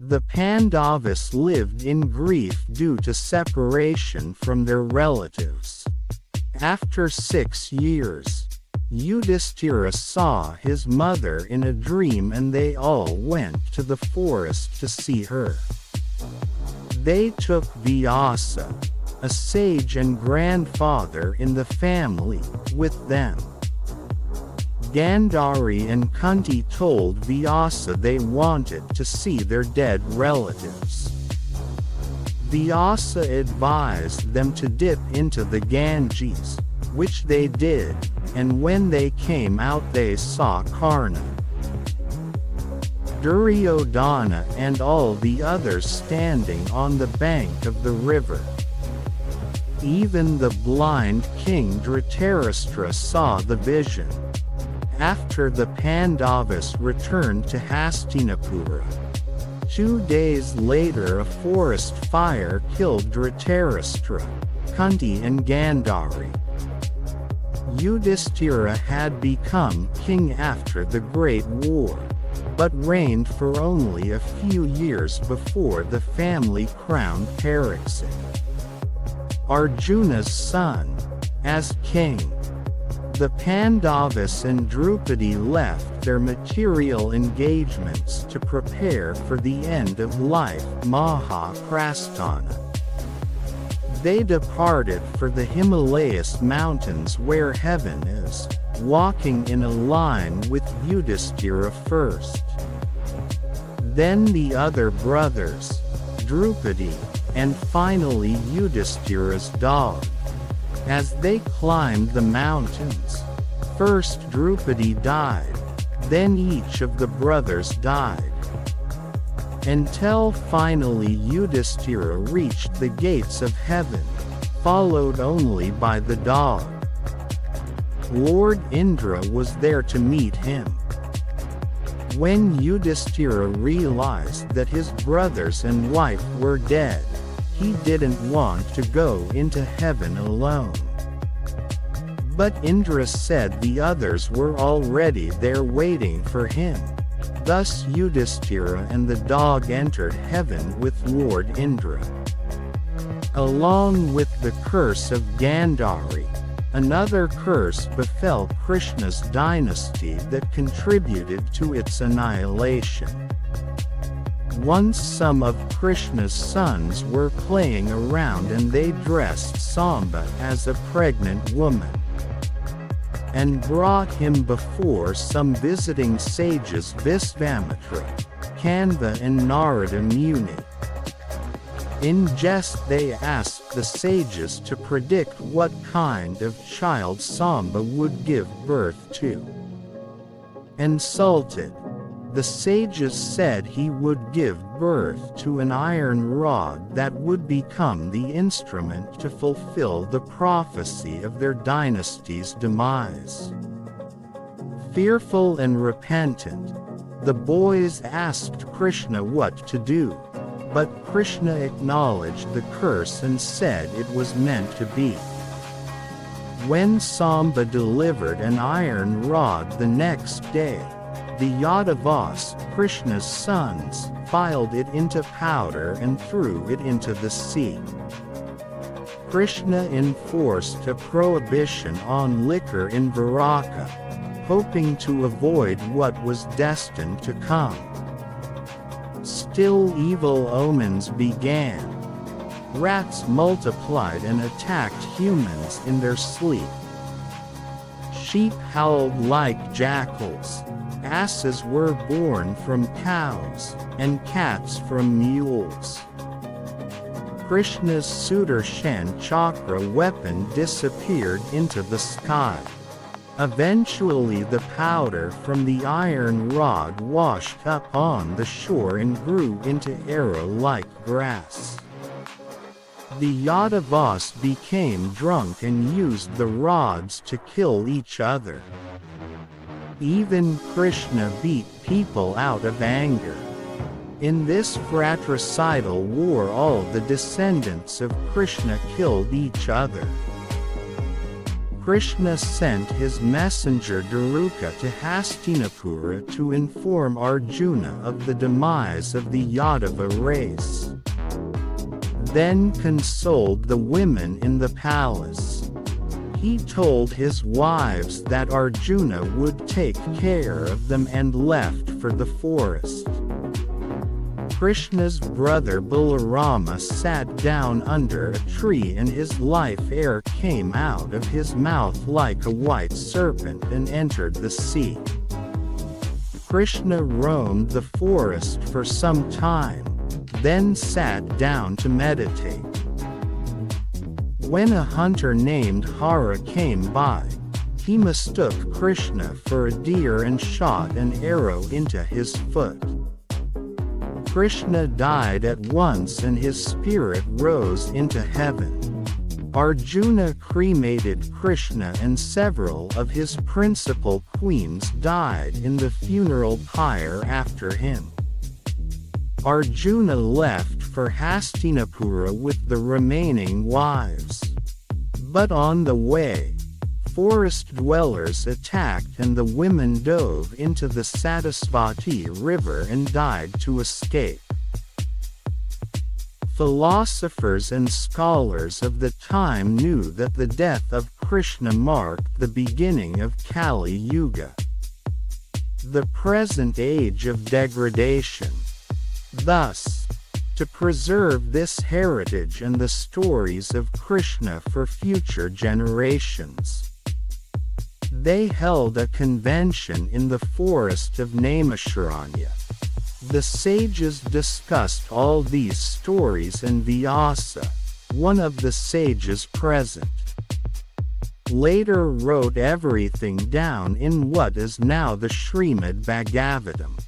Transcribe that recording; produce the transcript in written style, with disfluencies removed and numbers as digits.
The Pandavas lived in grief due to separation from their relatives. After 6 years, Yudhishthira saw his mother in a dream and they all went to the forest to see her. They took Vyasa, a sage and grandfather in the family, with them. Gandhari and Kunti told Vyasa they wanted to see their dead relatives. Vyasa advised them to dip into the Ganges, which they did, and when they came out they saw Karna, Duryodhana and all the others standing on the bank of the river. Even the blind king Dhritarashtra saw the vision. After the Pandavas returned to Hastinapura, 2 days later a forest fire killed Dhritarashtra, Kunti and Gandhari. Yudhishthira had become king after the Great War, but reigned for only a few years before the family crowned Pariksit, Arjuna's son, as king. The Pandavas and Draupadi left their material engagements to prepare for the end of life Mahaprasthana. They departed for the Himalayas mountains where heaven is, walking in a line with Yudhishthira first. Then the other brothers, Draupadi, and finally Yudhishthira's dog. As they climbed the mountains, first Draupadi died, then each of the brothers died. Until finally Yudhishthira reached the gates of heaven, followed only by the dog. Lord Indra was there to meet him. When Yudhishthira realized that his brothers and wife were dead, he didn't want to go into heaven alone. But Indra said the others were already there waiting for him. Thus Yudhishthira and the dog entered heaven with Lord Indra. Along with the curse of Gandhari, another curse befell Krishna's dynasty that contributed to its annihilation. Once some of Krishna's sons were playing around and they dressed Samba as a pregnant woman, and brought him before some visiting sages Visvamitra, Kanva and Narada Muni. In jest they asked the sages to predict what kind of child Samba would give birth to. Insulted, the sages said he would give birth to an iron rod that would become the instrument to fulfill the prophecy of their dynasty's demise. Fearful and repentant, the boys asked Krishna what to do, but Krishna acknowledged the curse and said it was meant to be. When Samba delivered an iron rod the next day, the Yadavas, Krishna's sons, filed it into powder and threw it into the sea. Krishna enforced a prohibition on liquor in Dwaraka, hoping to avoid what was destined to come. Still evil omens began. Rats multiplied and attacked humans in their sleep. Sheep howled like jackals. Asses were born from cows, and cats from mules. Krishna's Sudarshan Chakra weapon disappeared into the sky. Eventually the powder from the iron rod washed up on the shore and grew into arrow-like grass. The Yadavas became drunk and used the rods to kill each other. Even Krishna beat people out of anger. In this fratricidal war all the descendants of Krishna killed each other. Krishna sent his messenger Daruka to Hastinapura to inform Arjuna of the demise of the Yadava race. Then consoled the women in the palace. He told his wives that Arjuna would take care of them and left for the forest. Krishna's brother Balarama sat down under a tree and his life air came out of his mouth like a white serpent and entered the sea. Krishna roamed the forest for some time, then sat down to meditate. When a hunter named Hara came by, he mistook Krishna for a deer and shot an arrow into his foot. Krishna died at once and his spirit rose into heaven. Arjuna cremated Krishna and several of his principal queens died in the funeral pyre after him. Arjuna left for Hastinapura with the remaining wives. But on the way, forest dwellers attacked and the women dove into the Sarasvati river and died to escape. Philosophers and scholars of the time knew that the death of Krishna marked the beginning of Kali Yuga, the present age of degradation. Thus, to preserve this heritage and the stories of Krishna for future generations, they held a convention in the forest of Naimisharanya. The sages discussed all these stories and Vyasa, one of the sages present, later wrote everything down in what is now the Srimad Bhagavatam.